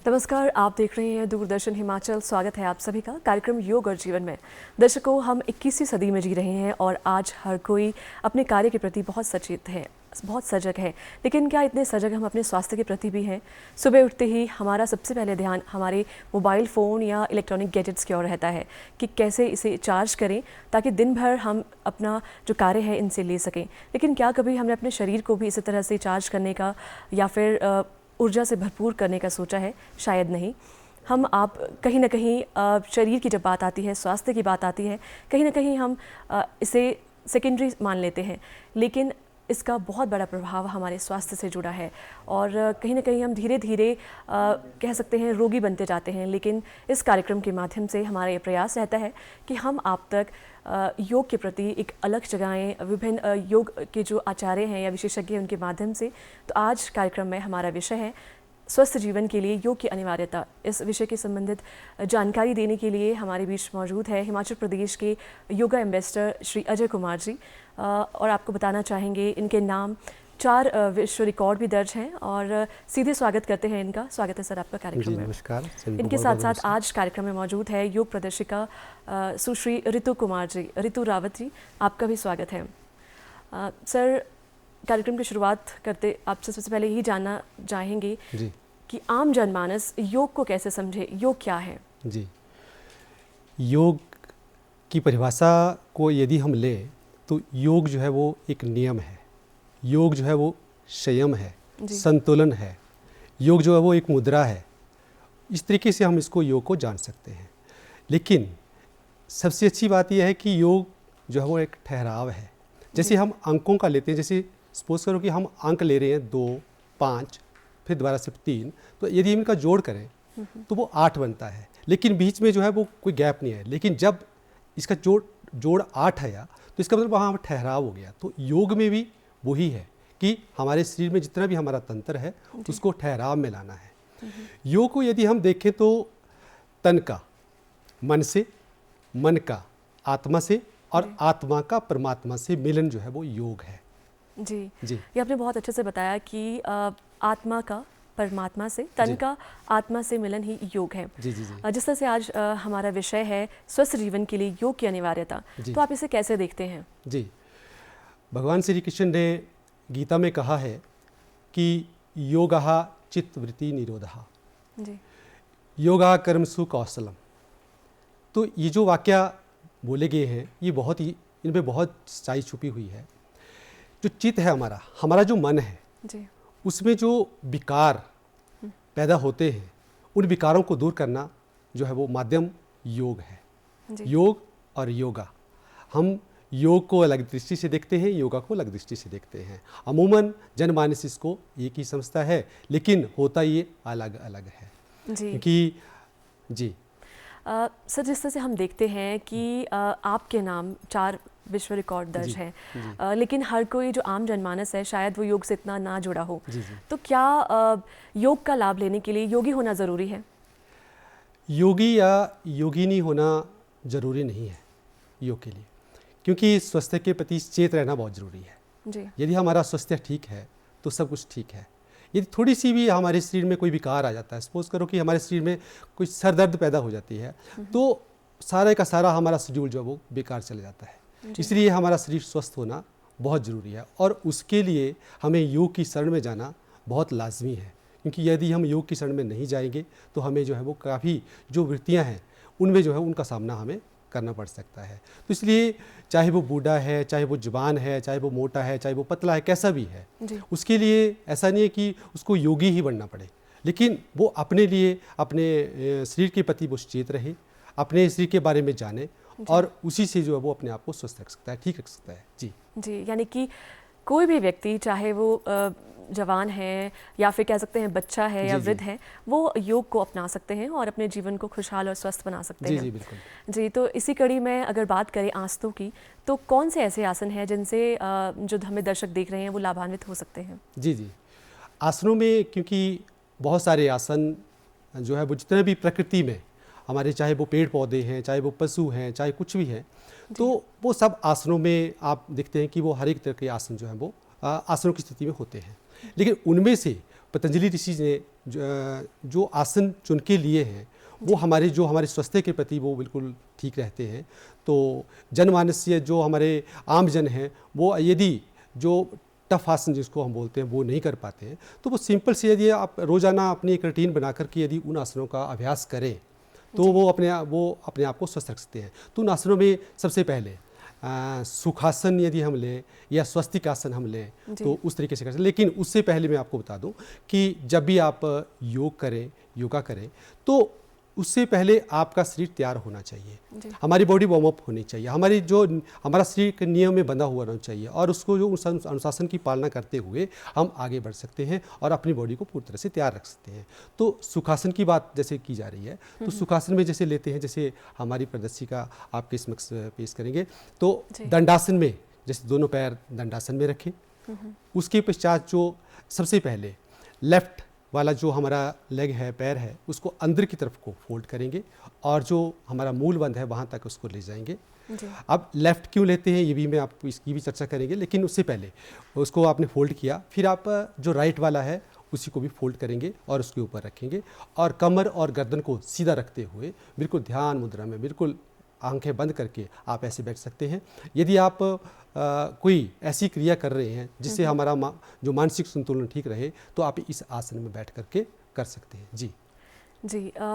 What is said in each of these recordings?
नमस्कार, आप देख रहे हैं दूरदर्शन हिमाचल। स्वागत है आप सभी का कार्यक्रम योग और जीवन में। दर्शकों, हम 21वीं सदी में जी रहे हैं और आज हर कोई अपने कार्य के प्रति बहुत सचेत है, बहुत सजग है। लेकिन क्या इतने सजग हम अपने स्वास्थ्य के प्रति भी हैं? सुबह उठते ही हमारा सबसे पहले ध्यान हमारे मोबाइल फ़ोन या इलेक्ट्रॉनिक गैजेट्स की ओर रहता है कि कैसे इसे चार्ज करें ताकि दिन भर हम अपना जो कार्य है इनसे ले सकें। लेकिन क्या कभी हमने अपने शरीर को भी इसी तरह से चार्ज करने का या फिर ऊर्जा से भरपूर करने का सोचा है? शायद नहीं। हम आप कहीं ना कहीं शरीर की जब बात आती है, स्वास्थ्य की बात आती है, कहीं ना कहीं हम इसे सेकेंडरी मान लेते हैं, लेकिन इसका बहुत बड़ा प्रभाव हमारे स्वास्थ्य से जुड़ा है और कहीं ना कहीं हम धीरे धीरे कह सकते हैं रोगी बनते जाते हैं। लेकिन इस कार्यक्रम के माध्यम से हमारा ये प्रयास रहता है कि हम आप तक योग के प्रति एक अलग जगहें, विभिन्न योग के जो आचार्य हैं या विशेषज्ञ हैं उनके माध्यम से। तो आज कार्यक्रम में हमारा विषय है स्वस्थ जीवन के लिए योग की अनिवार्यता। इस विषय के संबंधित जानकारी देने के लिए हमारे बीच मौजूद है हिमाचल प्रदेश के योगा एम्बेसडर श्री अजय कुमार जी। और आपको बताना चाहेंगे इनके नाम 4 विश्व रिकॉर्ड भी दर्ज हैं और सीधे स्वागत करते हैं इनका। स्वागत है सर आपका कार्यक्रम में। नमस्कार। इनके साथ साथ आज कार्यक्रम में मौजूद है योग प्रदर्शिका सुश्री ऋतु कुमार जी, ऋतु रावत जी, आपका भी स्वागत है। सर, कार्यक्रम की शुरुआत करते आपसे सबसे पहले यही जानना चाहेंगे कि आम जनमानस योग को कैसे समझे, योग क्या है? जी, योग की परिभाषा को यदि हम लें तो योग जो है वो एक नियम है, योग जो है वो संयम है, संतुलन है, योग जो है वो एक मुद्रा है। इस तरीके से हम इसको योग को जान सकते हैं। लेकिन सबसे अच्छी बात यह है कि योग जो है वो एक ठहराव है। जैसे हम अंकों का लेते हैं, जैसे सपोज करो कि हम अंक ले रहे हैं 2, 5, फिर दोबारा से 3, तो यदि हम इनका जोड़ करें तो वो 8 बनता है। लेकिन बीच में जो है वो कोई गैप नहीं है। लेकिन जब इसका जोड़ 8 आया तो इसका मतलब वहाँ ठहराव हो गया। तो योग में भी वही है कि हमारे शरीर में जितना भी हमारा तंत्र है उसको ठहराव में लाना है। योग को यदि हम देखें तो तन का मन से, मन का आत्मा से और आत्मा का परमात्मा से मिलन जो है वो योग है। जी, ये आपने बहुत अच्छे से बताया कि आत्मा का परमात्मा से, तन का आत्मा से मिलन ही योग है। जिस तरह से आज हमारा विषय है स्वस्थ जीवन के लिए योग की अनिवार्यता, तो आप इसे कैसे देखते हैं? जी, भगवान श्री कृष्ण ने गीता में कहा है कि योगः चित्तवृत्ति निरोधः, योगः कर्मसु कौशलम। तो ये जो वाक्य बोले गए हैं ये बहुत ही, इनमें बहुत सच्चाई छुपी हुई है। जो चित्त है हमारा जो मन है जी, उसमें जो विकार पैदा होते हैं उन विकारों को दूर करना जो है वो माध्यम योग है। योग और योगा, हम योग को अलग दृष्टि से देखते हैं, योगा को अलग दृष्टि से देखते हैं। अमूमन जनमानस इसको एक ही समझता है, लेकिन होता ये अलग अलग है। क्योंकि सर, जिस तरह से हम देखते हैं कि आपके नाम 4 विश्व रिकॉर्ड दर्ज है, लेकिन हर कोई जो आम जनमानस है शायद वो योग से इतना ना जुड़ा हो। तो क्या योग का लाभ लेने के लिए योगी होना ज़रूरी है? योगी या योगिनी होना ज़रूरी नहीं है योग के लिए, क्योंकि स्वास्थ्य के प्रति चेत रहना बहुत ज़रूरी है। यदि हमारा स्वास्थ्य ठीक है तो सब कुछ ठीक है। यदि थोड़ी सी भी हमारे शरीर में कोई विकार आ जाता है, सपोज करो कि हमारे शरीर में कोई सर दर्द पैदा हो जाती है, तो सारे का सारा हमारा शेड्यूल जो है वो बेकार चले जाता है। इसलिए हमारा शरीर स्वस्थ होना बहुत ज़रूरी है और उसके लिए हमें योग की शरण में जाना बहुत लाजमी है। क्योंकि यदि हम योग की शरण में नहीं जाएंगे तो हमें जो है वो काफ़ी जो वृत्तियां हैं उनमें जो है उनका सामना हमें करना पड़ सकता है। तो इसलिए चाहे वो बूढ़ा है, चाहे वो जवान है, चाहे वो मोटा है, चाहे वो पतला है, कैसा भी है, उसके लिए ऐसा नहीं है कि उसको योगी ही बनना पड़े, लेकिन वो अपने लिए, अपने शरीर के प्रति वो सचेत रहे, अपने शरीर के बारे में जाने और उसी से जो है वो अपने आप को स्वस्थ रख सकता है, ठीक रख सकता है। जी, यानी कि कोई भी व्यक्ति, चाहे वो जवान है या फिर कह सकते हैं बच्चा है या वृद्ध है, वो योग को अपना सकते हैं और अपने जीवन को खुशहाल और स्वस्थ बना सकते हैं। जी, बिल्कुल। जी, तो इसी कड़ी में अगर बात करें आसनों की, तो कौन से ऐसे आसन हैं जिनसे जो हमें दर्शक देख रहे हैं वो लाभान्वित हो सकते हैं? जी, आसनों में क्योंकि बहुत सारे आसन जो है वो जितने भी प्रकृति में हमारे, चाहे वो पेड़ पौधे हैं, चाहे वो पशु हैं, चाहे कुछ भी हैं, तो वो सब आसनों में आप देखते हैं कि वो हर एक तरह के आसन जो है वो आसनों की स्थिति में होते हैं। लेकिन उनमें से पतंजलि ऋषि ने जो आसन चुन के लिए हैं वो हमारे स्वास्थ्य के प्रति वो बिल्कुल ठीक रहते हैं। तो जनमानसीय जो हमारे आम जन हैं वो यदि जो टफ आसन जिसको हम बोलते हैं वो नहीं कर पाते हैं, तो वो सिंपल से यदि आप रोज़ाना अपनी एक रूटीन बना करके यदि उन आसनों का अभ्यास करें तो वो अपने आप को स्वस्थ रख सकते हैं। तो उन आसनों में सबसे पहले सुखासन यदि हम लें या स्वस्तिक आसन हम लें तो उस तरीके से कर सकते हैं। लेकिन उससे पहले मैं आपको बता दूं कि जब भी आप योगा करें तो उससे पहले आपका शरीर तैयार होना चाहिए, हमारी बॉडी वार्म अप होनी चाहिए, हमारा शरीर के नियम में बंधा हुआ रहना चाहिए और उसको जो उस अनुशासन की पालना करते हुए हम आगे बढ़ सकते हैं और अपनी बॉडी को पूरी तरह से तैयार रख सकते हैं। तो सुखासन की बात जैसे की जा रही है तो सुखासन में जैसे लेते हैं, जैसे हमारी प्रदर्शिका आपके समक्ष पेश करेंगे, तो दंडासन में जैसे दोनों पैर दंडासन में रखें, उसके पश्चात जो सबसे पहले लेफ्ट वाला जो हमारा लेग है, पैर है, उसको अंदर की तरफ को फोल्ड करेंगे और जो हमारा मूल बंध है वहाँ तक उसको ले जाएंगे। अब लेफ़्ट क्यों लेते हैं ये भी मैं आपको इसकी भी चर्चा करेंगे, लेकिन उससे पहले उसको आपने फोल्ड किया, फिर आप जो राइट वाला है उसी को भी फोल्ड करेंगे और उसके ऊपर रखेंगे और कमर और गर्दन को सीधा रखते हुए बिल्कुल ध्यान मुद्रा में बिल्कुल आंखें बंद करके आप ऐसे बैठ सकते हैं। यदि आप कोई ऐसी क्रिया कर रहे हैं जिससे हमारा जो मानसिक संतुलन ठीक रहे तो आप इस आसन में बैठ करके कर सकते हैं। जी,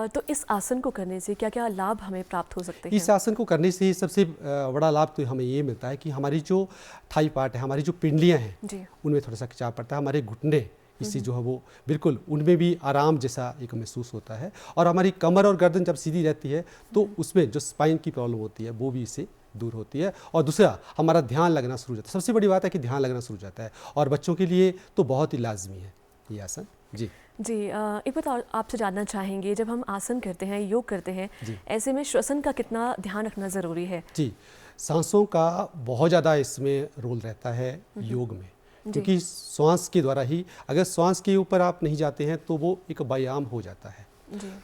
तो इस आसन को करने से क्या क्या लाभ हमें प्राप्त हो सकते हैं? इस आसन को करने से सबसे बड़ा लाभ तो हमें ये मिलता है कि हमारी जो थाई पार्ट है, हमारी जो पिंडलियाँ हैं उनमें थोड़ा सा खिंचाव पड़ता है, हमारे घुटने इससे जो है वो बिल्कुल उनमें भी आराम जैसा एक महसूस होता है और हमारी कमर और गर्दन जब सीधी रहती है तो उसमें जो स्पाइन की प्रॉब्लम होती है वो भी इससे दूर होती है। और दूसरा, हमारा ध्यान लगना शुरू हो जाता है। सबसे बड़ी बात है कि ध्यान लगना शुरू हो जाता है और बच्चों के लिए तो बहुत ही लाजमी है ये आसन। जी एक बात आपसे जानना चाहेंगे, जब हम आसन करते हैं, योग करते हैं, ऐसे में श्वसन का कितना ध्यान रखना ज़रूरी है? जी, सांसों का बहुत ज़्यादा इसमें रोल रहता है योग में, क्योंकि श्वास के द्वारा ही, अगर श्वास के ऊपर आप नहीं जाते हैं तो वो एक व्यायाम हो जाता है।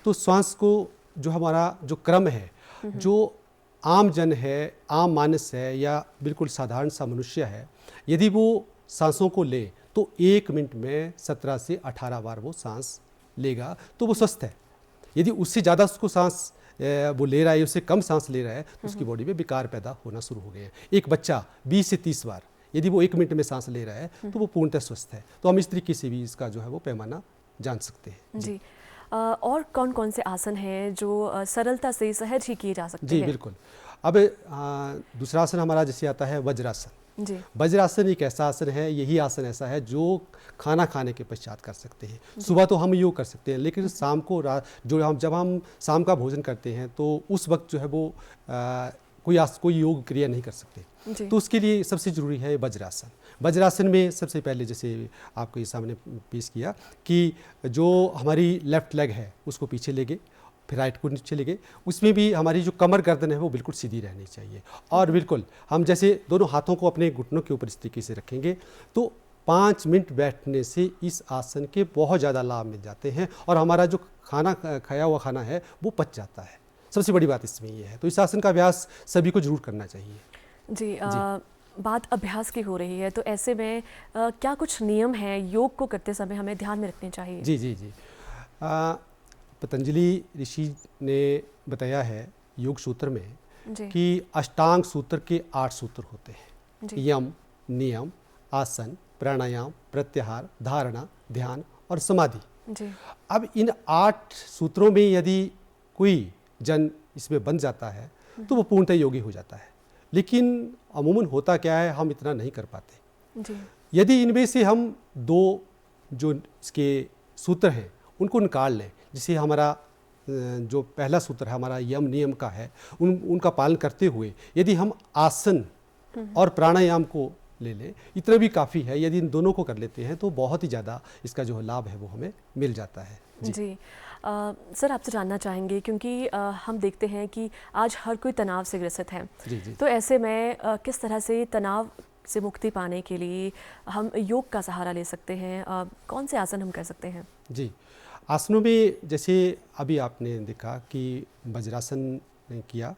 तो श्वास को जो हमारा जो क्रम है, जो आम जन है, आम मानस है या बिल्कुल साधारण सा मनुष्य है, यदि वो सांसों को ले तो 1 मिनट में 17 से 18 बार वो सांस लेगा तो वो स्वस्थ है। यदि उससे ज़्यादा उसको सांस वो ले रहा है, उससे कम सांस ले रहा है तो उसकी बॉडी में विकार पैदा होना शुरू हो गए हैं। एक बच्चा 20 से 30 बार यदि वो 1 मिनट में सांस ले रहा है तो वो पूर्णतः स्वस्थ है। तो हम इस तरीके से भी इसका जो है वो पैमाना जान सकते हैं। जी, और कौन कौन से आसन हैं जो सरलता से सहज ही किए जा सकते हैं? जी बिल्कुल। अब दूसरा आसन हमारा जैसे आता है वज्रासन। जी, वज्रासन एक ऐसा आसन है, यही आसन ऐसा है जो खाना खाने के पश्चात कर सकते हैं। सुबह तो हम योग कर सकते हैं, लेकिन शाम को जब हम शाम का भोजन करते हैं तो उस वक्त जो है वो कोई योग क्रिया नहीं कर सकते। तो उसके लिए सबसे ज़रूरी है वज्रासन। वज्रासन में सबसे पहले जैसे आपको ये सामने पेश किया कि जो हमारी लेफ़्ट लेग है उसको पीछे ले गए, फिर राइट को नीचे ले गए, उसमें भी हमारी जो कमर गर्दन है वो बिल्कुल सीधी रहनी चाहिए और बिल्कुल हम जैसे दोनों हाथों को अपने घुटनों के ऊपर इस तरीके से रखेंगे तो 5 मिनट बैठने से इस आसन के बहुत ज़्यादा लाभ मिल जाते हैं और हमारा जो खाया हुआ खाना है वो पच जाता है। सबसे बड़ी बात इसमें ये है। तो इस आसन का अभ्यास सभी को जरूर करना चाहिए। जी, बात अभ्यास की हो रही है तो ऐसे में क्या कुछ नियम हैं योग को करते समय हमें ध्यान में रखने चाहिए? जी, पतंजलि ऋषि ने बताया है योग सूत्र में कि अष्टांग सूत्र के 8 सूत्र होते हैं। यम, नियम, आसन, प्राणायाम, प्रत्याहार, धारणा, ध्यान और समाधि। अब इन 8 सूत्रों में यदि कोई जन इसमें बन जाता है तो वो पूर्णतः योगी हो जाता है। लेकिन अमूमन होता क्या है, हम इतना नहीं कर पाते। यदि इनमें से हम 2 जो इसके सूत्र हैं उनको निकाल लें, जिसे हमारा जो पहला सूत्र है हमारा यम नियम का है, उनका पालन करते हुए यदि हम आसन और प्राणायाम को ले लें, इतना भी काफ़ी है। यदि इन दोनों को कर लेते हैं तो बहुत ही ज़्यादा इसका जो लाभ है वो हमें मिल जाता है। जी, सर आपसे जानना चाहेंगे क्योंकि हम देखते हैं कि आज हर कोई तनाव से ग्रसित है। जी। तो ऐसे में किस तरह से तनाव से मुक्ति पाने के लिए हम योग का सहारा ले सकते हैं? कौन से आसन हम कर सकते हैं? जी, आसनों में जैसे अभी आपने देखा कि वज्रासन किया,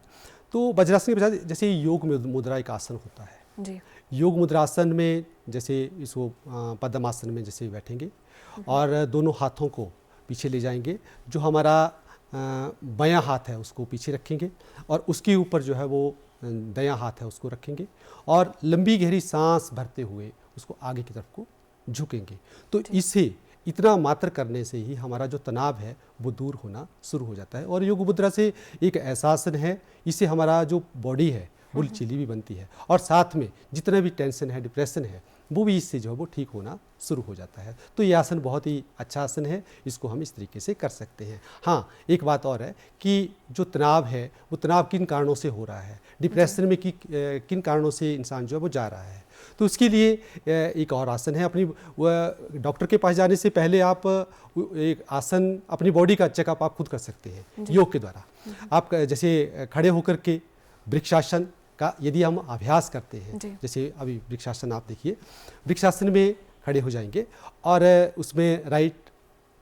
तो वज्रासन के बजाय जैसे योग में मुद्रा एक आसन होता है। जी, योग मुद्रासन में जैसे इसको पद्मासन में जैसे बैठेंगे और दोनों हाथों को पीछे ले जाएंगे, जो हमारा बायां हाथ है उसको पीछे रखेंगे और उसके ऊपर जो है वो दायां हाथ है उसको रखेंगे और लंबी गहरी सांस भरते हुए उसको आगे की तरफ को झुकेंगे। तो इसे इतना मात्र करने से ही हमारा जो तनाव है वो दूर होना शुरू हो जाता है। और योग मुद्रा से एक ऐसा आसन है, इससे हमारा जो बॉडी है वो लचीली भी बनती है और साथ में जितना भी टेंशन है, डिप्रेशन है, वो भी इससे जो है वो ठीक होना शुरू हो जाता है। तो ये आसन बहुत ही अच्छा आसन है, इसको हम इस तरीके से कर सकते हैं। हाँ, एक बात और है कि जो तनाव है वो तनाव किन कारणों से हो रहा है, डिप्रेशन में किन कारणों से इंसान जो है वो जा रहा है, तो उसके लिए एक और आसन है। अपनी डॉक्टर के पास जाने से पहले आप एक आसन अपनी बॉडी का चेकअप आप खुद कर सकते हैं योग के द्वारा। आप जैसे खड़े होकर के वृक्षासन का यदि हम अभ्यास करते हैं, जैसे अभी वृक्षासन आप देखिए, वृक्षासन में खड़े हो जाएंगे और उसमें राइट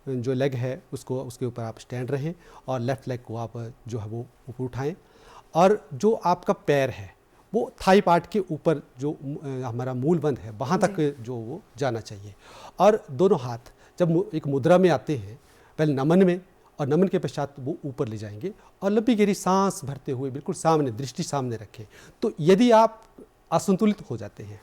जो लेग है उसको उसके ऊपर आप स्टैंड रहें और लेफ्ट लेग को आप जो है वो ऊपर उठाएं और जो आपका पैर है वो थाई पार्ट के ऊपर जो हमारा मूल बंद है वहाँ तक जो वो जाना चाहिए। और दोनों हाथ जब एक मुद्रा में आते हैं, पहले नमन में और नमन के पश्चात वो ऊपर ले जाएंगे और लंबी गहरी सांस भरते हुए बिल्कुल सामने, दृष्टि सामने रखें। तो यदि आप असंतुलित हो जाते हैं,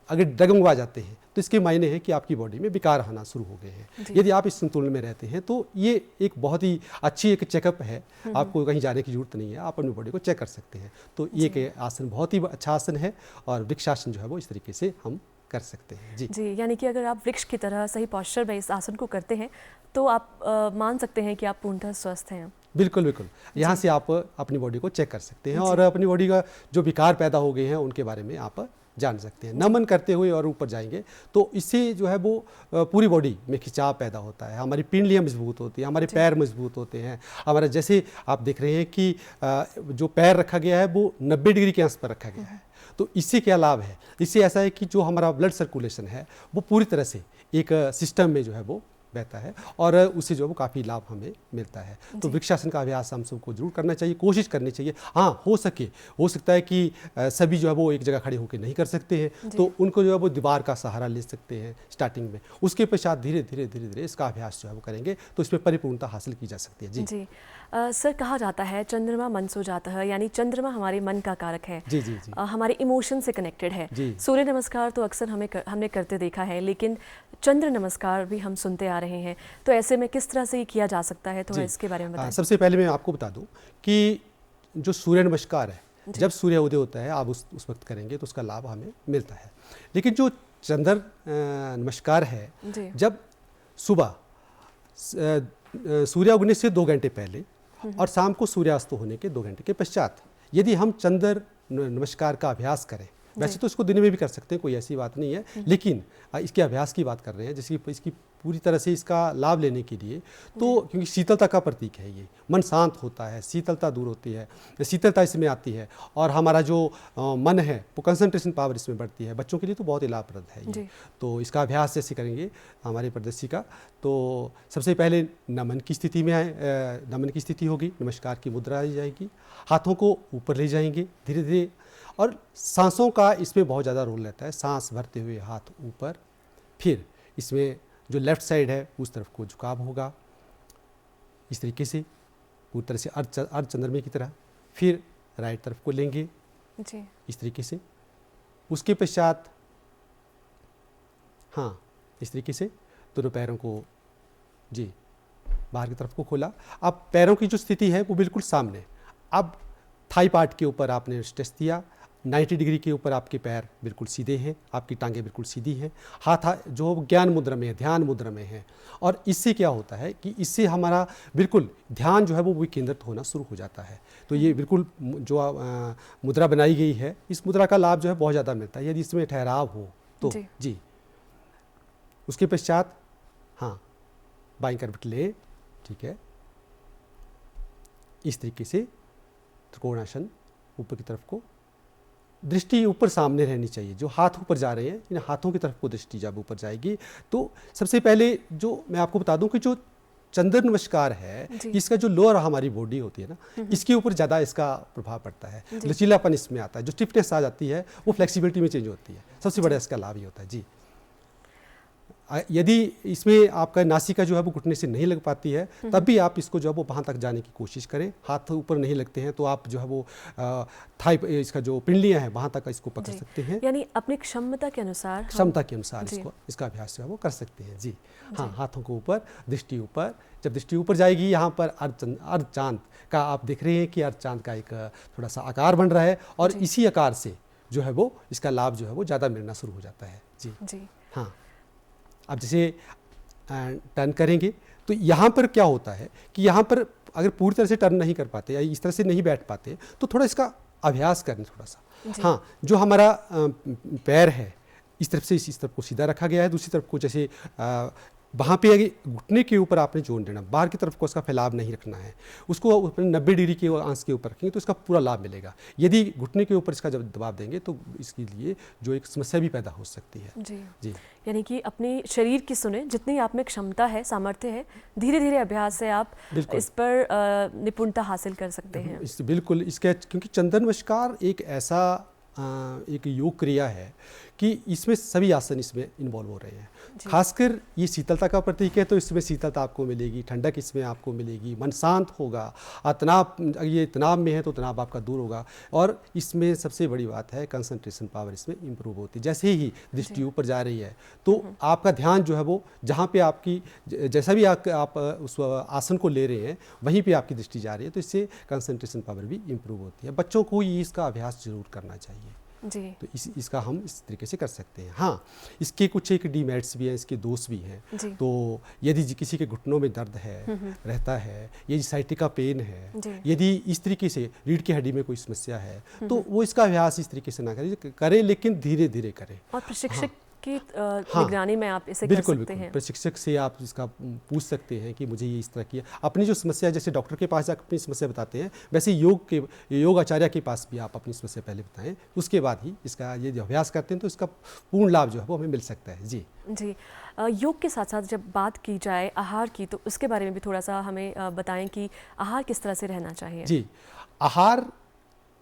अगर डगमगा जाते हैं, तो इसके मायने है कि आपकी बॉडी में विकार आना शुरू हो गए हैं। यदि आप इस संतुलन में रहते हैं तो ये एक बहुत ही अच्छी एक चेकअप है, आपको कहीं जाने की जरूरत नहीं है, आप अपनी बॉडी को चेक कर सकते हैं। तो ये एक आसन बहुत ही अच्छा आसन है और वृक्षासन जो है वो इस तरीके से हम कर सकते हैं। जी, यानी कि अगर आप वृक्ष की तरह सही पॉस्चर में इस आसन को करते हैं तो आप मान सकते हैं कि आप पूर्णतः स्वस्थ हैं। बिल्कुल बिल्कुल, यहाँ से आप अपनी बॉडी को चेक कर सकते हैं और अपनी बॉडी का जो विकार पैदा हो गए हैं उनके बारे में आप जान सकते हैं। नमन करते हुए और ऊपर जाएंगे तो इससे जो है वो पूरी बॉडी में खिंचाव पैदा होता है, हमारी पिंडलियाँ मजबूत होती हैं, हमारे पैर मजबूत होते हैं। हमारा जैसे आप देख रहे हैं कि जो पैर रखा गया है वो 90 डिग्री के अंश पर रखा गया है। तो इससे क्या लाभ है? इससे ऐसा है कि जो हमारा ब्लड सर्कुलेशन है वो पूरी तरह से एक सिस्टम में जो है वो बहता है और उससे जो है वो काफ़ी लाभ हमें मिलता है। तो वृक्षासन का अभ्यास हम सबको जरूर करना चाहिए, कोशिश करनी चाहिए। हाँ, हो सकता है कि सभी जो है वो एक जगह खड़े होकर नहीं कर सकते हैं, तो उनको जो है वो दीवार का सहारा ले सकते हैं स्टार्टिंग में। उसके पश्चात धीरे धीरे इसका अभ्यास जो है वो करेंगे तो इसमें परिपूर्णता हासिल की जा सकती है। जी सर, कहा जाता है चंद्रमा मन सो जाता है, यानी चंद्रमा हमारे मन का कारक है। जी जी जी, हमारे इमोशन से कनेक्टेड है। सूर्य नमस्कार तो अक्सर हमने करते देखा है, लेकिन चंद्र नमस्कार भी हम सुनते आ रहे हैं, तो ऐसे में किस तरह से ये किया जा सकता है, थोड़ा इसके बारे में बताएं। सबसे पहले मैं आपको बता दूं कि जो सूर्य नमस्कार है, जब सूर्य उदय होता है आप उस वक्त करेंगे तो उसका लाभ हमें मिलता है। लेकिन जो चंद्र नमस्कार है, जब सुबह सूर्य उगने से 2 घंटे पहले और शाम को सूर्यास्त होने के 2 घंटे के पश्चात यदि हम चंद्र नमस्कार का अभ्यास करें, वैसे तो इसको दिन में भी कर सकते हैं, कोई ऐसी बात नहीं है, लेकिन इसके अभ्यास की बात कर रहे हैं, जैसे इसकी पूरी तरह से इसका लाभ लेने के लिए, तो क्योंकि शीतलता का प्रतीक है ये, मन शांत होता है, शीतलता दूर होती है, शीतलता इसमें आती है और हमारा जो मन है वो कंसंट्रेशन पावर इसमें बढ़ती है। बच्चों के लिए तो बहुत ही लाभप्रद है ये। तो इसका अभ्यास जैसे करेंगे हमारे प्रदर्शी का, तो सबसे पहले नमन की स्थिति में नमन की स्थिति होगी, नमस्कार की मुद्रा ली जाएगी, हाथों को ऊपर ले जाएंगे धीरे धीरे, और सांसों का इसमें बहुत ज़्यादा रोल रहता है। सांस भरते हुए हाथ ऊपर, फिर इसमें जो लेफ्ट साइड है उस तरफ को झुकाव होगा इस तरीके से, पूरी तरह से अर्ध चंद्रमे की तरह, फिर राइट तरफ को लेंगे जी इस तरीके से, उसके पश्चात हाँ इस तरीके से दोनों पैरों को जी बाहर की तरफ को खोला। अब पैरों की जो स्थिति है वो बिल्कुल सामने, अब थाई पार्ट के ऊपर आपने स्ट्रेस दिया, 90 डिग्री के ऊपर आपके पैर बिल्कुल सीधे हैं, आपकी टांगें बिल्कुल सीधी हैं, हाथ जो ज्ञान मुद्रा में है, ध्यान मुद्रा में है। और इससे क्या होता है कि इससे हमारा बिल्कुल ध्यान जो है वो केंद्रित होना शुरू हो जाता है। तो ये बिल्कुल जो मुद्रा बनाई गई है, इस मुद्रा का लाभ जो है बहुत ज़्यादा मिलता है यदि इसमें ठहराव हो तो जी। उसके पश्चात हाँ बाईं करवट ले, ठीक है, इस तरीके से त्रिकोणासन ऊपर की तरफ को, दृष्टि ऊपर सामने रहनी चाहिए। जो हाथ ऊपर जा रहे हैं इन हाथों की तरफ को दृष्टि जब ऊपर जाएगी तो सबसे पहले जो मैं आपको बता दूं कि जो चंद्र नमस्कार है, इसका जो लोअर हमारी बॉडी होती है ना, इसके ऊपर ज़्यादा इसका प्रभाव पड़ता है, लचीलापन इसमें आता है, जो स्टिफनेस आ जाती है वो फ्लेक्सिबिलिटी में चेंज होती है, सबसे बड़ा इसका लाभ ही होता है जी। यदि इसमें आपका नासिका जो है वो घुटने से नहीं लग पाती है, तब भी आप इसको जो है वो वहाँ तक जाने की कोशिश करें। हाथ ऊपर नहीं लगते हैं तो आप जो है वो थाई, इसका जो पिंडलियाँ हैं वहाँ तक इसको पकड़ सकते हैं, यानी अपनी क्षमता के अनुसार इसका अभ्यास जो है वो कर सकते हैं जी। हाँ, हाथों को ऊपर, दृष्टि ऊपर, जब दृष्टि ऊपर जाएगी यहाँ पर अर्ध चांद का आप देख रहे हैं कि अर्ध चांद का एक थोड़ा सा आकार बन रहा है, और इसी आकार से जो है वो इसका लाभ जो है वो ज़्यादा मिलना शुरू हो जाता है जी। हाँ, अब जैसे टर्न करेंगे तो यहाँ पर क्या होता है कि यहाँ पर अगर पूरी तरह से टर्न नहीं कर पाते या इस तरह से नहीं बैठ पाते तो थोड़ा इसका अभ्यास करें थोड़ा सा। हाँ, जो हमारा पैर है इस तरफ से इस तरफ को सीधा रखा गया है, दूसरी तरफ को जैसे वहाँ पे घुटने के ऊपर आपने जोर देना, बाहर की तरफ को उसका फैलाव नहीं रखना है, उसको अपने 90 डिग्री के अंश के ऊपर रखेंगे तो इसका पूरा लाभ मिलेगा। यदि घुटने के ऊपर इसका जब दबाव देंगे तो इसके लिए जो एक समस्या भी पैदा हो सकती है जी। यानी कि अपने शरीर की सुने, जितनी आप में क्षमता है, सामर्थ्य है, धीरे धीरे अभ्यास से आप इस पर निपुणता हासिल कर सकते हैं। बिल्कुल, इसके क्योंकि चंद्र नमस्कार एक ऐसा एक योग क्रिया है कि इसमें सभी आसन इसमें इन्वॉल्व हो रहे हैं। खासकर ये शीतलता का प्रतीक है तो इसमें शीतलता आपको मिलेगी, ठंडक इसमें आपको मिलेगी, मन शांत होगा, ये तनाव में है तो तनाव आपका दूर होगा, और इसमें सबसे बड़ी बात है कंसंट्रेशन पावर इसमें इम्प्रूव होती है। जैसे ही दृष्टि ऊपर जा रही है तो आपका ध्यान जो है वो जहाँ पे आपकी जैसा भी आप उस आसन को ले रहे हैं वहीं पर आपकी दृष्टि जा रही है, तो इससे कंसंट्रेशन पावर भी इम्प्रूव होती है। बच्चों को ये इसका अभ्यास जरूर करना चाहिए जी। तो इसका हम इस तरीके से कर सकते हैं। हाँ, इसके कुछ एक डीमेरिट्स भी हैं, इसके दोष भी हैं। तो यदि किसी के घुटनों में दर्द है रहता है, यदि साइटिका पेन है, यदि इस तरीके से रीढ़ की हड्डी में कोई समस्या है तो वो इसका अभ्यास इस तरीके से ना करें, लेकिन धीरे धीरे करें। और प्रशिक्षक की निगरानी में आप इसे कर सकते हैं। प्रशिक्षक से आप इसका पूछ सकते हैं कि मुझे ये इस तरह की अपनी जो समस्या है, जैसे डॉक्टर के पास जाकर अपनी समस्या बताते हैं, वैसे योग आचार्य के पास भी आप अपनी समस्या पहले बताएं, उसके बाद ही इसका ये अभ्यास करते हैं तो इसका पूर्ण लाभ जो है वो हमें मिल सकता है जी। योग के साथ साथ जब बात की जाए आहार की तो उसके बारे में भी थोड़ा सा हमें बताएं कि आहार किस तरह से रहना चाहिए जी। आहार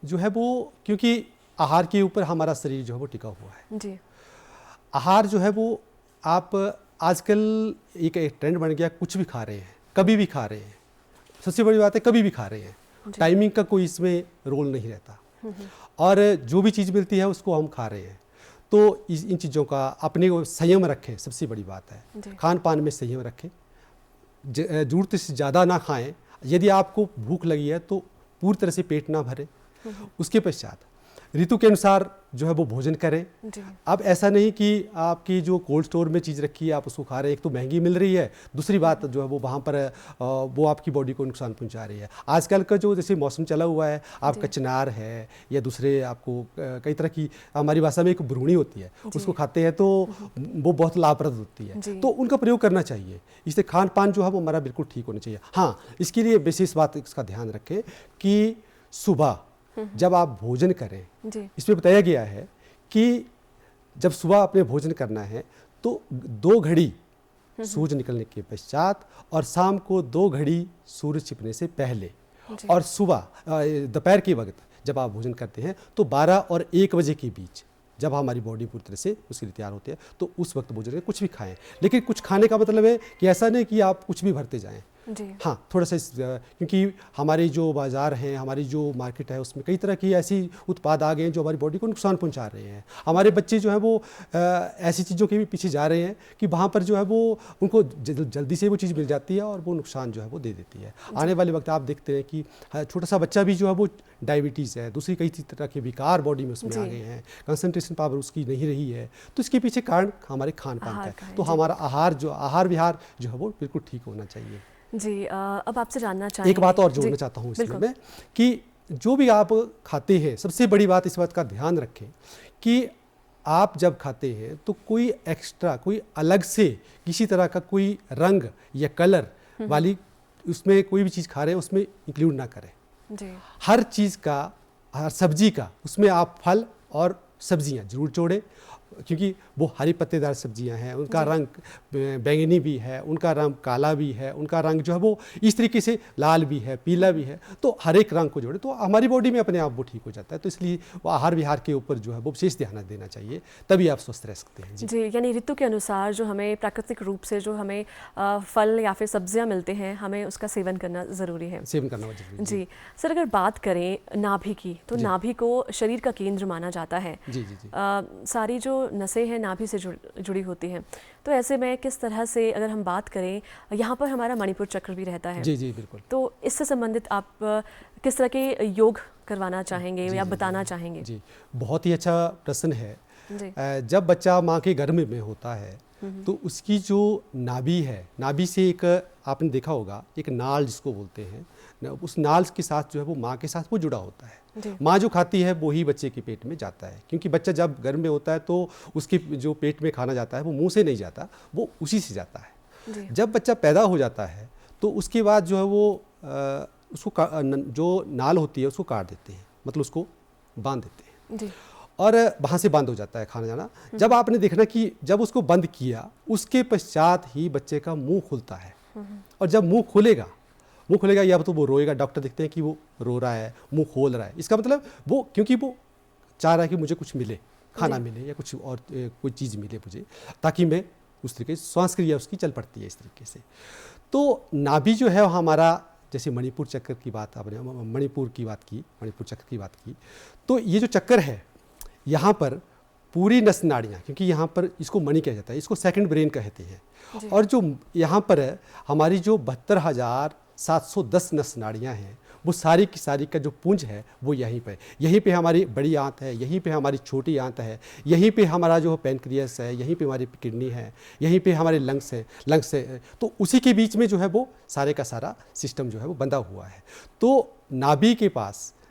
जो है वो, क्योंकि आहार के ऊपर हमारा शरीर जो है वो टिका हुआ है जी। आहार जो है वो आप आजकल एक ट्रेंड बन गया, कुछ भी खा रहे हैं, कभी भी खा रहे हैं, सबसे बड़ी बात है कभी भी खा रहे हैं, टाइमिंग का कोई इसमें रोल नहीं रहता, और जो भी चीज़ मिलती है उसको हम खा रहे हैं। तो इन चीज़ों का अपने संयम रखें, सबसे बड़ी बात है खान पान में संयम रखें, ज़रूरत से ज़्यादा ना खाएं। यदि आपको भूख लगी है तो पूरी तरह से पेट ना भरें। उसके पश्चात ऋतु के अनुसार जो है वो भोजन करें। अब ऐसा नहीं कि आपकी जो कोल्ड स्टोर में चीज़ रखी है आप उसको खा रहे हैं, एक तो महंगी मिल रही है, दूसरी बात जो है वो वहाँ पर वो आपकी बॉडी को नुकसान पहुँचा रही है। आजकल का जो जैसे मौसम चला हुआ है, आपका चनार है या दूसरे आपको कई तरह की, हमारी भाषा में एक भ्रूणी होती है, उसको खाते हैं तो वो बहुत लाभप्रद होती है, तो उनका प्रयोग करना चाहिए। इससे खान पान जो है वो हमारा बिल्कुल ठीक होना चाहिए। हाँ, इसके लिए विशेष बात इसका ध्यान रखें कि सुबह जब आप भोजन करें, इसमें बताया गया है कि जब सुबह आपने भोजन करना है तो 2 घड़ी सूरज निकलने के पश्चात और शाम को 2 घड़ी सूरज छिपने से पहले, और सुबह दोपहर के वक्त जब आप भोजन करते हैं तो 12 और 1 बजे के बीच जब हमारी बॉडी पूरी तरह से उसके लिए तैयार होती है तो उस वक्त भोजन करें, कुछ भी खाएं। लेकिन कुछ खाने का मतलब है कि ऐसा नहीं कि आप कुछ भी भरते जाएं। हाँ, थोड़ा सा क्योंकि हमारे जो बाज़ार हैं, हमारी जो मार्केट है उसमें कई तरह की ऐसी उत्पाद आ गए हैं जो हमारी बॉडी को नुकसान पहुंचा रहे हैं। हमारे बच्चे जो है वो ऐसी चीज़ों के भी पीछे जा रहे हैं कि वहाँ पर जो है वो उनको जल्दी से वो चीज़ मिल जाती है और वो नुकसान जो है वो दे देती है। आने वाले वक्त आप देखते हैं कि छोटा सा बच्चा भी जो है वो डायबिटीज़ है, दूसरी कई तरह के विकार बॉडी में उसमें आ गए हैं, कंसंट्रेशन पावर उसकी नहीं रही है, तो इसके पीछे कारण हमारे खान पान का है। तो हमारा आहार विहार जो है वो बिल्कुल ठीक होना चाहिए जी। अब आपसे जानना चाहेंगे, एक बात और जोड़ना चाहता हूँ इसमें मैं, कि जो भी आप खाते हैं सबसे बड़ी बात इस बात का ध्यान रखें कि आप जब खाते हैं तो कोई एक्स्ट्रा, कोई अलग से किसी तरह का कोई रंग या कलर वाली उसमें कोई भी चीज़ खा रहे हैं उसमें इंक्लूड ना करें जी। हर चीज़ का, हर सब्जी का उसमें आप फल और सब्जियां जरूर जोड़ें, क्योंकि वो हरी पत्तेदार सब्जियां हैं, उनका रंग बैंगनी भी है, उनका रंग काला भी है, उनका रंग जो है वो इस तरीके से लाल भी है, पीला भी है, तो हर एक रंग को जोड़े तो हमारी बॉडी में अपने आप वो ठीक हो जाता है। तो इसलिए वो आहार विहार के ऊपर जो है वो विशेष ध्यान देना चाहिए, तभी आप स्वस्थ रह सकते हैं। जी, यानी ऋतु के अनुसार जो हमें प्राकृतिक रूप से जो हमें फल या फिर सब्जियां मिलते हैं, हमें उसका सेवन करना ज़रूरी है। सेवन करना जरूरी है। जी सर, अगर बात करें नाभि की, तो नाभि को शरीर का केंद्र माना जाता है। जी जी जी। सारी जो नसें हैं नाभि से जुड़ी होती हैं, तो ऐसे में किस तरह से अगर हम बात करें, यहाँ पर हमारा मणिपुर चक्र भी रहता है। जी जी बिल्कुल। तो इससे संबंधित आप किस तरह के योग करवाना चाहेंगे या बताना चाहेंगे? जी, बहुत ही अच्छा प्रश्न है। जब बच्चा माँ के गर्भ में होता है तो उसकी जो नाभि है, नाभि से एक आपने देखा होगा एक नाल जिसको बोलते हैं, उस नाल के साथ जो है वो माँ के साथ वो जुड़ा होता है। माँ जो खाती है वो ही बच्चे के पेट में जाता है, क्योंकि बच्चा जब गर्भ में होता है तो उसके जो पेट में खाना जाता है वो मुंह से नहीं जाता, वो उसी से जाता है। जब बच्चा पैदा हो जाता है तो उसके बाद जो है वो उसको जो नाल होती है उसको काट देते हैं, मतलब उसको बांध देते हैं और वहाँ से बंद हो जाता है खाना जाना। जब आपने देखना कि जब उसको बंद किया उसके पश्चात ही बच्चे का मुंह खुलता है, और जब मुंह खुलेगा या तो वो रोएगा, डॉक्टर देखते हैं कि वो रो रहा है, मुंह खोल रहा है, इसका मतलब वो क्योंकि वो चाह रहा है कि मुझे कुछ मिले, खाना मिले या कुछ और कोई चीज़ मिले मुझे, ताकि मैं उस तरीके से श्वास क्रिया उसकी चल पड़ती है इस तरीके से। तो नाभि जो है हमारा, जैसे मणिपुर चक्र की बात आपने मणिपुर चक्र की बात की, तो ये जो चक्कर है यहाँ पर पूरी नस नाड़ियाँ, क्योंकि यहाँ पर इसको मणि कहा जाता है, इसको सेकंड ब्रेन कहते हैं, और जो यहाँ पर है हमारी जो 72,710 नस नाड़ियाँ हैं वो सारी की सारी का जो पुंज है वो यहीं पे हमारी बड़ी आंत है, यहीं पे हमारी छोटी आंत है, यहीं पे हमारा जो पैनक्रियास है, यहीं पे हमारी किडनी है, यहीं पे हमारे लंग्स है, तो उसी के बीच में जो है वो सारे का सारा सिस्टम जो है वो बंधा हुआ है। तो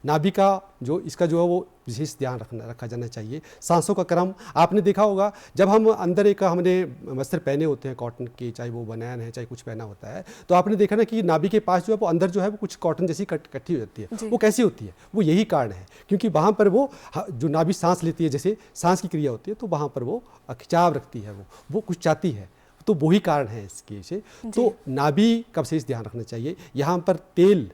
नाभि का जो इसका जो है वो विशेष ध्यान रखा जाना चाहिए। सांसों का क्रम आपने देखा होगा, जब हम अंदर हमने वस्त्र पहने होते हैं कॉटन के, चाहे वो बनैन है चाहे कुछ पहना होता है, तो आपने देखा ना कि नाभि के पास जो है वो अंदर जो है वो कुछ कॉटन जैसी इकट्ठी हो जाती है। वो कैसी होती है? वो यही कारण है, क्योंकि वहाँ पर वो जो नाभि सांस लेती है, जैसे सांस की क्रिया होती है, तो वहाँ पर वो खिंचाव रखती है, वो कुछ चाहती है, तो वही कारण है इसके से। तो नाभि का विशेष ध्यान रखना चाहिए। यहाँ पर तेल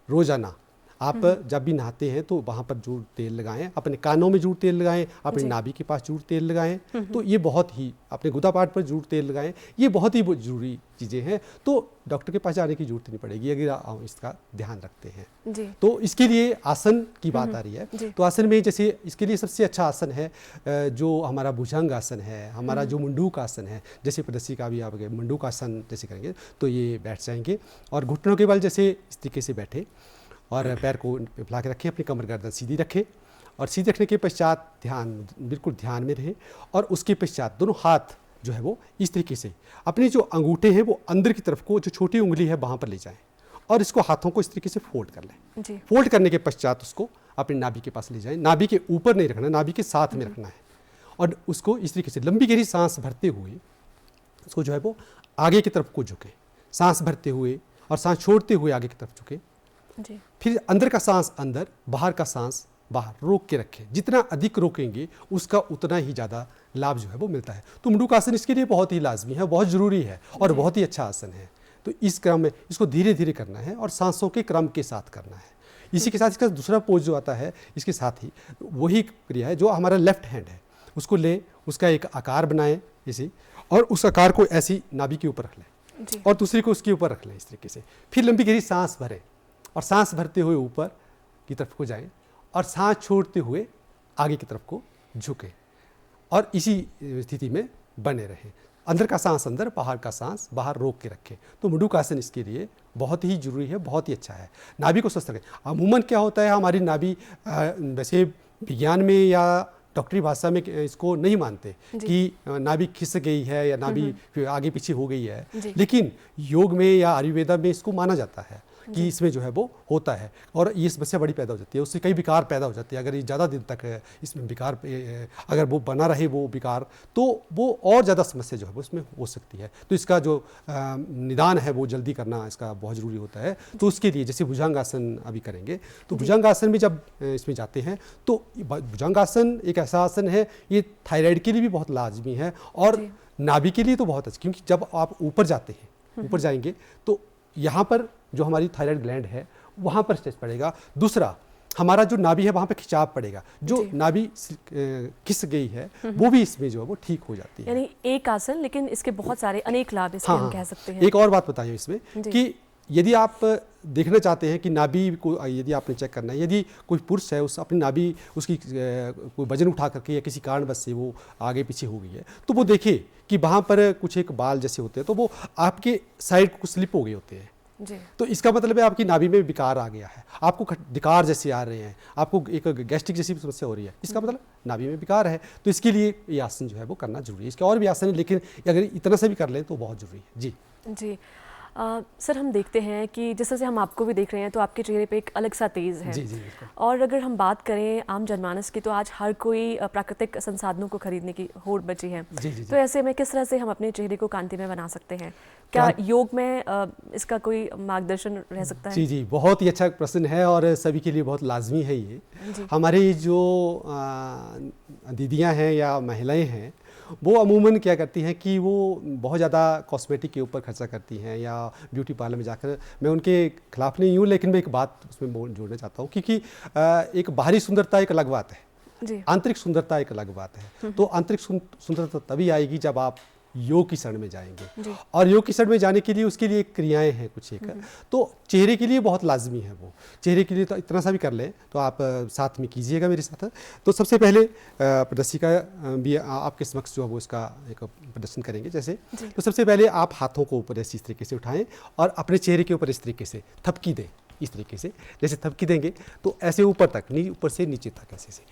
रोजाना आप जब भी नहाते हैं तो वहाँ पर जरूर तेल लगाएं, अपने कानों में जरूर तेल लगाएं, अपने नाभि के पास जरूर तेल लगाएं, तो ये बहुत ही, अपने गुदा पार्ट पर जरूर तेल लगाएं, ये बहुत ही जरूरी चीज़ें हैं। तो डॉक्टर के पास जाने की जरूरत नहीं पड़ेगी अगर आप इसका ध्यान रखते हैं। तो इसके लिए आसन की बात आ रही है, तो आसन में जैसे इसके लिए सबसे अच्छा आसन है जो हमारा भुजंग आसन है, हमारा जो मुंडूक आसन है, जैसे प्रदर्शी का भी आप मुंडूक आसन जैसे करेंगे तो ये बैठ जाएंगे, और घुटनों के बल जैसे इस तरीके से बैठे और पैर को फैला के रखें, अपनी कमर गर्दन सीधी रखें, और सीधे रखने के पश्चात बिल्कुल ध्यान में रहें, और उसके पश्चात दोनों हाथ जो है वो इस तरीके से अपने जो अंगूठे हैं वो अंदर की तरफ को, जो छोटी उंगली है वहाँ पर ले जाएं, और इसको हाथों को इस तरीके से फोल्ड कर लें। फोल्ड करने के पश्चात उसको अपने नाभि के पास ले जाएं, नाभि के ऊपर नहीं रखना, नाभि के साथ में रखना है, और उसको इस तरीके से लंबी गहरी सांस भरते हुए उसको जो है वो आगे की तरफ को झुकें, सांस भरते हुए और सांस छोड़ते हुए आगे की तरफ झुकें। फिर अंदर का सांस अंदर, बाहर का सांस बाहर, रोक के रखें। जितना अधिक रोकेंगे उसका उतना ही ज़्यादा लाभ जो है वो मिलता है। तो मुंडूक आसन इसके लिए बहुत ही लाजमी है, बहुत ज़रूरी है और बहुत ही अच्छा आसन है। तो इस क्रम में इसको धीरे धीरे करना है और सांसों के क्रम के साथ करना है। इसी के साथ इसका दूसरा पोज जो आता है इसके साथ ही वही क्रिया है, जो हमारा लेफ्ट हैंड है उसको लें, उसका एक आकार बनाएं इसी, और उस आकार को ऐसी नाभि के ऊपर रख लें और दूसरी को उसके ऊपर रख लें इस तरीके से। फिर लंबी गहरी सांस भरें और सांस भरते हुए ऊपर की तरफ को जाएं और सांस छोड़ते हुए आगे की तरफ को झुकें और इसी स्थिति में बने रहें। अंदर का सांस अंदर, बाहर का सांस बाहर, रोक के रखें। तो मुंडूक आसन इसके लिए बहुत ही जरूरी है, बहुत ही अच्छा है। नाभि को स्वस्थ रखें। अमूमन क्या होता है, हमारी नाभि वैसे विज्ञान में या डॉक्टरी भाषा में इसको नहीं मानते कि नाभि खिस गई है या नाभि आगे पीछे हो गई है, लेकिन योग में या आयुर्वेदा में इसको माना जाता है कि इसमें जो है वो होता है और ये समस्या बड़ी पैदा हो जाती है, उससे कई विकार पैदा हो जाते हैं। अगर ये ज़्यादा दिन तक इसमें विकार अगर वो बना रहे वो विकार, तो वो और ज़्यादा समस्या जो है वो इसमें हो सकती है। तो इसका जो निदान है वो जल्दी करना इसका बहुत ज़रूरी होता है। तो उसके लिए जैसे भुजंगासन अभी करेंगे, तो भुजंगासन में जब इसमें जाते हैं तो भुजंगासन एक ऐसा आसन है, ये थायराइड के लिए भी बहुत लाजमी है और नाभि के लिए तो बहुत अच्छा, क्योंकि जब आप ऊपर जाते हैं, ऊपर जाएंगे तो यहाँ पर जो हमारी थायराइड ग्लैंड है वहाँ पर स्ट्रेस पड़ेगा। दूसरा, हमारा जो नाभि है वहाँ पे खिंचाव पड़ेगा, जो नाभि खिस गई है वो भी इसमें जो है वो ठीक हो जाती है। यानी एक आसन, लेकिन इसके बहुत सारे अनेक लाभ इसके हम कह सकते हैं। एक और बात बताइए इसमें कि यदि आप देखना चाहते हैं कि नाभि को यदि आपने चेक करना है, यदि कोई पुरुष है उस अपनी नाभि उसकी कोई वजन उठा करके या किसी कारणवश से वो आगे पीछे हो गई है, तो वो देखे कि वहाँ पर कुछ एक बाल जैसे होते हैं तो वो आपके साइड को स्लिप हो गए होते हैं जी। तो इसका मतलब है आपकी नाभि में विकार आ गया है, आपको विकार जैसे आ रहे हैं, आपको एक गैस्ट्रिक जैसी समस्या हो रही है, इसका मतलब नाभि में विकार है। तो इसके लिए ये आसन जो है वो करना जरूरी है। इसके और भी आसन है, लेकिन अगर इतना से भी कर लें तो बहुत जरूरी है जी। जी सर, हम देखते हैं कि जिस तरह से हम आपको भी देख रहे हैं तो आपके चेहरे पे एक अलग सा तेज़ है। जी। और अगर हम बात करें आम जनमानस की, तो आज हर कोई प्राकृतिक संसाधनों को खरीदने की होड़ मची है। जी। तो ऐसे में किस तरह से हम अपने चेहरे को कांतिमय बना सकते हैं? क्या योग में इसका कोई मार्गदर्शन रह सकता है? जी, बहुत ही अच्छा प्रश्न है और सभी के लिए बहुत लाजमी है ये। हमारे जो दीदियाँ हैं या महिलाएँ हैं वो अमूमन क्या करती हैं कि वो बहुत ज़्यादा कॉस्मेटिक के ऊपर खर्चा करती हैं या ब्यूटी पार्लर में जाकर, मैं उनके खिलाफ नहीं हूँ, लेकिन मैं एक बात उसमें जोड़ना चाहता हूँ, क्योंकि एक बाहरी सुंदरता एक अलग बात है, आंतरिक सुंदरता एक अलग बात है। तो आंतरिक सुंदरता तभी आएगी जब आप योग की शरण में जाएंगे, और योग की शरण में जाने के लिए उसके लिए क्रियाएं हैं कुछ एक, तो चेहरे के लिए बहुत लाजमी है। वो चेहरे के लिए तो इतना सा भी कर लें तो आप साथ में कीजिएगा मेरे साथ। तो सबसे पहले प्रदर्शिका भी आपके समक्ष जो है वो इसका एक प्रदर्शन करेंगे जैसे। तो सबसे पहले आप हाथों को ऊपर ऐसे इस तरीके से उठाएं और अपने चेहरे के ऊपर इस तरीके से थपकी दें, इस तरीके से जैसे थपकी देंगे तो ऐसे ऊपर तक, ऊपर से नीचे तक, ऐसे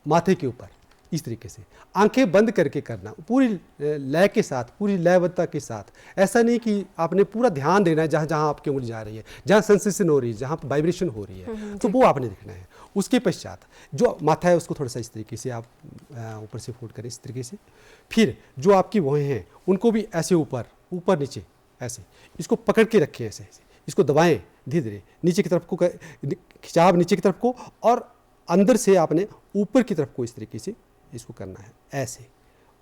माथे के ऊपर इस तरीके से, आंखें बंद करके करना, पूरी लय के साथ, पूरी लयबद्धता के साथ। ऐसा नहीं कि आपने पूरा ध्यान देना है जहाँ जहाँ आपकी उंगली जा रही है, जहाँ सेंसेशन हो रही है, जहाँ वाइब्रेशन हो रही है, तो वो आपने देखना है। उसके पश्चात जो माथा है उसको थोड़ा सा इस तरीके से आप ऊपर से फोल्ड करें, इस तरीके से। फिर जो आपकी भौहें हैं उनको भी ऐसे ऊपर नीचे ऐसे इसको पकड़ के रखें, ऐसे इसको दबाएं धीरे धीरे नीचे की तरफ को, खिंचाव नीचे की तरफ को, और अंदर से आपने ऊपर की तरफ को इस तरीके से इसको करना है, ऐसे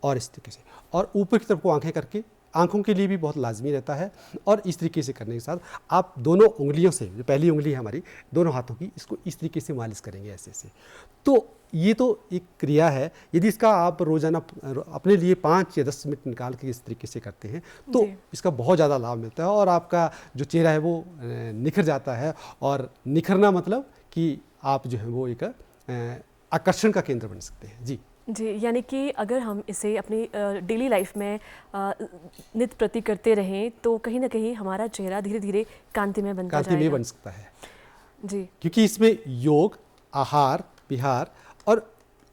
और इस तरीके से, और ऊपर की तरफ को आंखें करके, आंखों के लिए भी बहुत लाजमी रहता है। और इस तरीके से करने के साथ आप दोनों उंगलियों से, जो पहली उंगली है हमारी दोनों हाथों की, इसको इस तरीके से मालिश करेंगे ऐसे ऐसे। तो ये तो एक क्रिया है, यदि इसका आप रोजाना अपने लिए 5 या 10 मिनट निकाल के इस तरीके से करते हैं तो इसका बहुत ज़्यादा लाभ मिलता है, और आपका जो चेहरा है वो निखर जाता है। और निखरना मतलब कि आप जो है वो एक आकर्षण का केंद्र बन सकते हैं जी। यानी कि अगर हम इसे अपनी डेली लाइफ में नित्य प्रति करते रहें तो कहीं ना कहीं हमारा चेहरा धीरे धीरे कांतिमय बनता जाएगा। कांतिमय बन सकता है जी, क्योंकि इसमें योग, आहार विहार और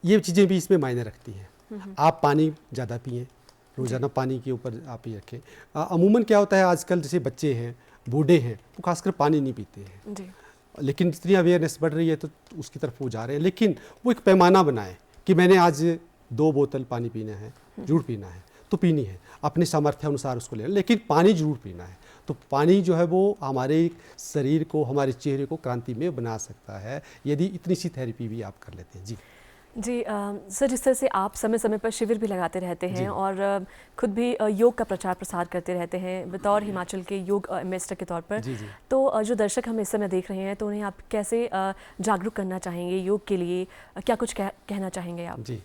ये चीज़ें भी इसमें मायने रखती हैं। आप पानी ज़्यादा पिएं, रोज़ाना पानी के ऊपर आप ये रखें। अमूमन क्या होता है आजकल, जैसे बच्चे हैं, बूढ़े हैं, वो खासकर पानी नहीं पीते हैं जी। लेकिन जितनी अवेयरनेस बढ़ रही है तो उसकी तरफ वो जा रहे हैं, लेकिन वो एक पैमाना बनाए कि मैंने आज 2 बोतल पानी पीना है, जरूर पीना है तो पीनी है, अपने सामर्थ्य अनुसार उसको लेना, लेकिन पानी जरूर पीना है। तो पानी जो है वो हमारे शरीर को, हमारे चेहरे को क्रांति में बना सकता है, यदि इतनी सी थेरेपी भी आप कर लेते हैं जी। सर, जिस तरह से आप समय समय पर शिविर भी लगाते रहते हैं और खुद भी योग का प्रचार प्रसार करते रहते हैं बतौर हिमाचल के योग एम्बेसडर के तौर पर, तो जो दर्शक हम इस समय देख रहे हैं तो उन्हें आप कैसे जागरूक करना चाहेंगे योग के लिए, क्या कुछ कहना चाहेंगे आप? जी,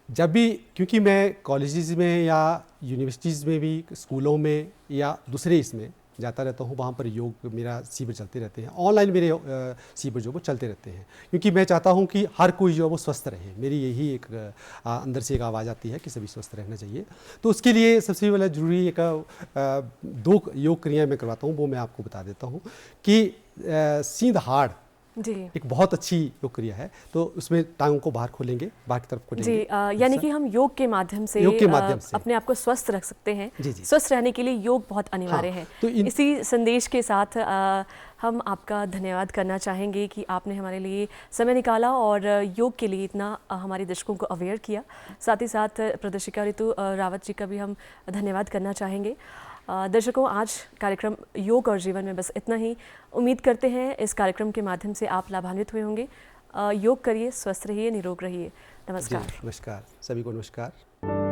जब भी, क्योंकि मैं कॉलेजेस में या यूनिवर्सिटीज़ में भी, स्कूलों में या दूसरे इसमें जाता रहता हूँ, वहाँ पर योग मेरा शिविर चलते रहते हैं, ऑनलाइन मेरे शिविर जो वो चलते रहते हैं, क्योंकि मैं चाहता हूँ कि हर कोई जो है वो स्वस्थ रहे। मेरी यही एक अंदर से एक आवाज़ आती है कि सभी स्वस्थ रहना चाहिए। तो उसके लिए सबसे पहले ज़रूरी एक 2 योग क्रियाएँ मैं करवाता हूँ, वो मैं आपको बता देता हूँ कि सीध हाड़ जी। एक बहुत अच्छी योग क्रिया है। तो उसमें टांगों को बाहर खोलेंगे, बाहर की तरफ खोलेंगे जी। यानी कि हम योग के माध्यम से अपने आप को स्वस्थ रख सकते हैं। जी जी। स्वस्थ रहने के लिए योग बहुत अनिवार्य है। तो इसी संदेश के साथ हम आपका धन्यवाद करना चाहेंगे कि आपने हमारे लिए समय निकाला और योग के लिए इतना हमारे दर्शकों को अवेयर किया। साथ ही साथ प्रदर्शिका ऋतु रावत जी का भी हम धन्यवाद करना चाहेंगे। दर्शकों, आज कार्यक्रम योग और जीवन में बस इतना ही। उम्मीद करते हैं इस कार्यक्रम के माध्यम से आप लाभान्वित हुए होंगे। योग करिए, स्वस्थ रहिए, निरोग रहिए। नमस्कार। नमस्कार, सभी को नमस्कार।